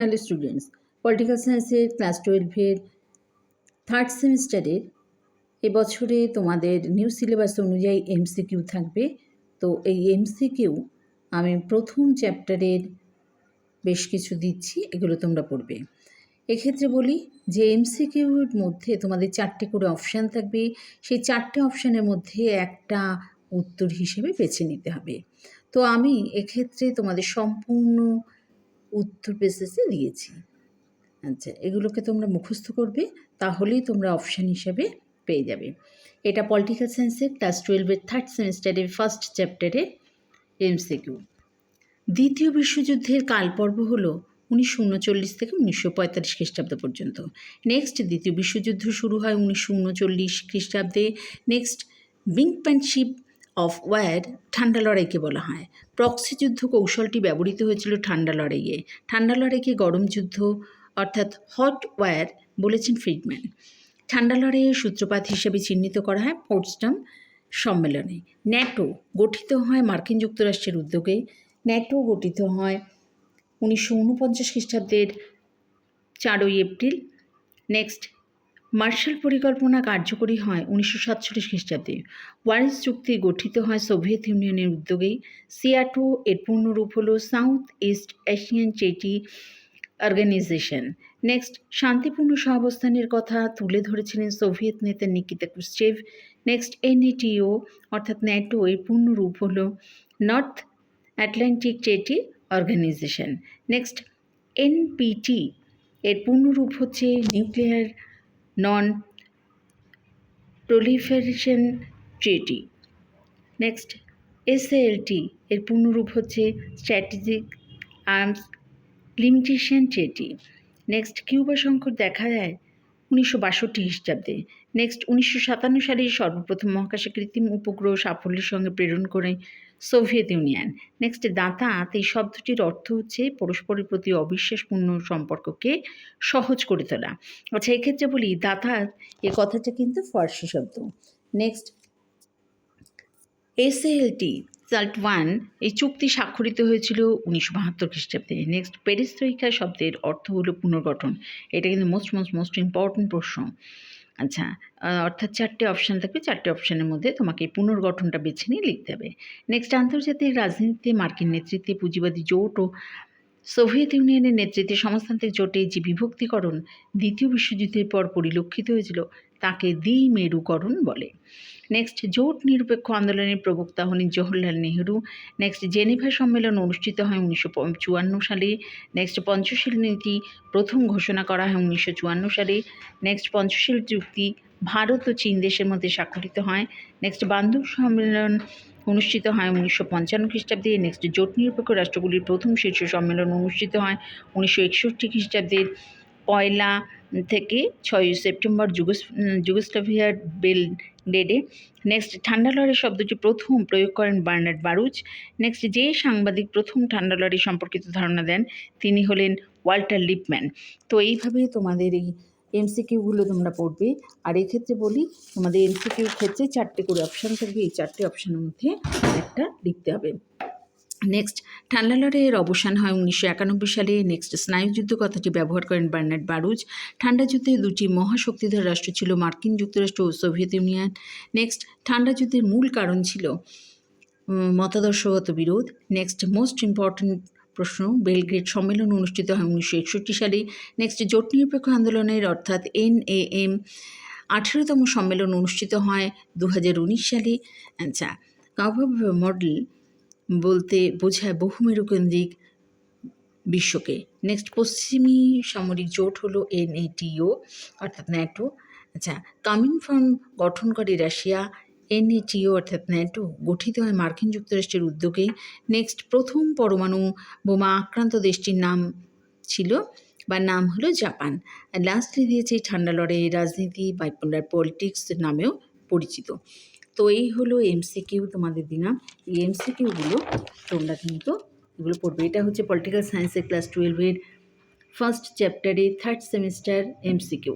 Hello students, political সায়েন্সের class 12-এর third সেমিস্টারের এবছরে তোমাদের নিউ সিলেবাস অনুযায়ী এমসিকিউ থাকবে। তো এই এমসিকিউ আমি প্রথম চ্যাপ্টারের বেশ কিছু দিচ্ছি, এগুলো তোমরা পড়বে। এক্ষেত্রে বলি যে এমসিকিউর মধ্যে তোমাদের 4টে করে অপশান থাকবে। সেই 4টে অপশানের মধ্যে একটা উত্তর হিসেবে বেছে নিতে হবে। তো আমি এক্ষেত্রে তোমাদের সম্পূর্ণ উত্তর বেসিসে দিয়েছি। আচ্ছা, এগুলোকে তোমরা মুখস্থ করবে, তাহলেই তোমরা অপশান হিসেবে পেয়ে যাবে। এটা পলিটিক্যাল সায়েন্সের ক্লাস 12-এর থার্ড সেমিস্টারের ফার্স্ট চ্যাপ্টারে এমসিকিউ। দ্বিতীয় বিশ্বযুদ্ধের কালপর্ব হলো 1939 থেকে 1945 খ্রিস্টাব্দ পর্যন্ত। নেক্সট দ্বিতীয় বিশ্বযুদ্ধ শুরু হয় 1939 খ্রিস্টাব্দে। নেক্সট ব্রিঙ্কম্যানশিপ অফ ওয়ার ঠান্ডা লড়াইকে বলা হয়। প্রক্সি যুদ্ধ কৌশলটি ব্যবহৃত হয়েছিল ঠান্ডা লড়াইয়ে। ঠান্ডা লড়াইকে গরম যুদ্ধ অর্থাৎ হট ওয়ার বলেছেন ফ্রিডম্যান। ঠান্ডা লড়াইয়ের সূত্রপাত হিসেবে চিহ্নিত করা হয় পোটসডাম সম্মেলনে। ন্যাটো গঠিত হয় মার্কিন যুক্তরাষ্ট্রের উদ্যোগে। ন্যাটো গঠিত হয় 1949 খ্রিস্টাব্দের 4 এপ্রিল। নেক্সট মার্শাল পরিকল্পনা কার্যকরী হয় 1947 খ্রিস্টাব্দে। ওয়ারিস চুক্তি গঠিত হয় সোভিয়েত ইউনিয়নের উদ্যোগেই। সিয়াটো এর পূর্ণরূপ হলো South East Asian treaty organization. Next শান্তিপূর্ণ সহাবস্থানের কথা তুলে ধরেছিলেন সোভিয়েত নেতা নিকিতা ক্রুশ্চেভ। নেক্সট এনএটিও অর্থাৎ ন্যাটো এর পূর্ণরূপ হলো North Atlantic treaty organization. Next NPT এর পূর্ণরূপ হচ্ছে nuclear non proliferation treaty. Next SLT এর পূর্ণরূপ হচ্ছে strategic arms limitation treaty. Next Cuba সংকট দেখা যায় 1962 খ্রিস্টাব্দে। নেক্সট 1957 সালে সর্বপ্রথম মহাকাশে কৃত্রিম উপগ্রহ সাফল্যের সঙ্গে প্রেরণ করে সোভিয়েত ইউনিয়ন। নেক্সট দাতাত এই শব্দটির অর্থ হচ্ছে পরস্পরের প্রতি অবিশ্বাসপূর্ণ সম্পর্ককে সহজ করে তোলা। আচ্ছা, এক্ষেত্রে বলি দাতাত এ কথাটা কিন্তু ফার্সি শব্দ। নেক্সট এসএলটি সাল্ট 1 এই চুক্তি স্বাক্ষরিত হয়েছিল 1972 খ্রিস্টাব্দে। নেক্সট পেরিস্ত্রয়িকা শব্দের অর্থ হলো পুনর্গঠন। এটা কিন্তু মোস্ট ইম্পর্টেন্ট প্রশ্ন। আচ্ছা, অর্থাৎ 4টে অপশান থাকবে, 4টে অপশানের মধ্যে তোমাকে এই পুনর্গঠনটা বেছে নিয়ে লিখতে হবে। নেক্সট আন্তর্জাতিক রাজনীতিতে মার্কিন নেতৃত্বে পুঁজিবাদী জোট ও সোভিয়েত ইউনিয়নের নেতৃত্বে সমাজতান্ত্রিক জোটে যে বিভক্তিকরণ দ্বিতীয় বিশ্বযুদ্ধের পর পরিলক্ষিত হয়েছিল তাকে দ্বিমেরুকরণ বলে। নেক্সট জোট নিরপেক্ষ আন্দোলনের প্রবক্তা হলেন জওহরলাল নেহরু। নেক্সট জেনেভা সম্মেলন অনুষ্ঠিত হয় 1954 সালে। নেক্সট পঞ্চশীল নীতি প্রথম ঘোষণা করা হয় 1954 সালে। নেক্সট পঞ্চশীল চুক্তি ভারত ও চীন দেশের মধ্যে স্বাক্ষরিত হয়। নেক্সট বান্দর সম্মেলন অনুষ্ঠিত হয় 1955 খ্রিস্টাব্দে। নেক্সট জোট নিরপেক্ষ রাষ্ট্রগুলির প্রথম শীর্ষ সম্মেলন অনুষ্ঠিত হয় 1961 খ্রিস্টাব্দের 1 থেকে 6 সেপ্টেম্বর যুগোস্লাভিয়ার বেলগ্রেডে। নেক্সট ঠান্ডা লড়াই শব্দটি প্রথম প্রয়োগ করেন বার্নার্ড বারুচ। নেক্সট যে সাংবাদিক প্রথম ঠান্ডা লড়াই সম্পর্কিত ধারণা দেন তিনি হলেন ওয়াল্টার লিপম্যান। তো এইভাবে তোমাদের এই এমসিকিউগুলো তোমরা পড়বে। আর এক্ষেত্রে বলি তোমাদের এমসিকিউর ক্ষেত্রে 4টে করে অপশান থাকবে, এই 4টে অপশানের মধ্যে একটা লিখতে হবে। নেক্সট ঠান্ডা লড়াইয়ের অবসান হয় 1991 সালে। নেক্সট স্নায়ুযুদ্ধ কথাটি ব্যবহার করেন বার্নার্ড বারুচ। ঠান্ডা যুদ্ধে দুটি মহাশক্তিধর রাষ্ট্র ছিল মার্কিন যুক্তরাষ্ট্র ও সোভিয়েত ইউনিয়ন। নেক্সট ঠান্ডা যুদ্ধের মূল কারণ ছিল মতাদর্শগত বিরোধ। নেক্সট মোস্ট ইম্পর্ট্যান্ট প্রশ্ন বেলগ্রেড সম্মেলন অনুষ্ঠিত হয় 1961 সালে। নেক্সট জোট নিরপেক্ষ আন্দোলনের অর্থাৎ NAM 18তম সম্মেলন অনুষ্ঠিত হয় 2019 সালে। আচ্ছা, কাভাব মডেল বলতে বোঝায় বহুমেরুকেন্দ্রিক বিশ্বকে। নেক্সট পশ্চিমী সামরিক জোট হলো NATO অর্থাৎ ন্যাটো। আচ্ছা, কমিনফর্ম গঠন করে রাশিয়া। NATO অর্থাৎ ন্যাটো গঠিত হয় মার্কিন যুক্তরাষ্ট্রের উদ্যোগে। নেক্সট প্রথম পরমাণু বোমা আক্রান্ত দেশটির নাম ছিল বা নাম হলো জাপান। আর লাস্টলি দিয়েছে ঠান্ডা লড়াইয়ের রাজনীতি বাইপোলার পলিটিক্স নামেও পরিচিত। তো এই হলো এমসিকিউ তোমাদের দিনা। এই এমসিকিউগুলো তোমরা কিন্তু এগুলো পড়বে। এটা হচ্ছে পলিটিক্যাল সায়েন্সের ক্লাস 12-এর ফার্স্ট চ্যাপ্টারে থার্ড সেমিস্টার এমসিকিউ।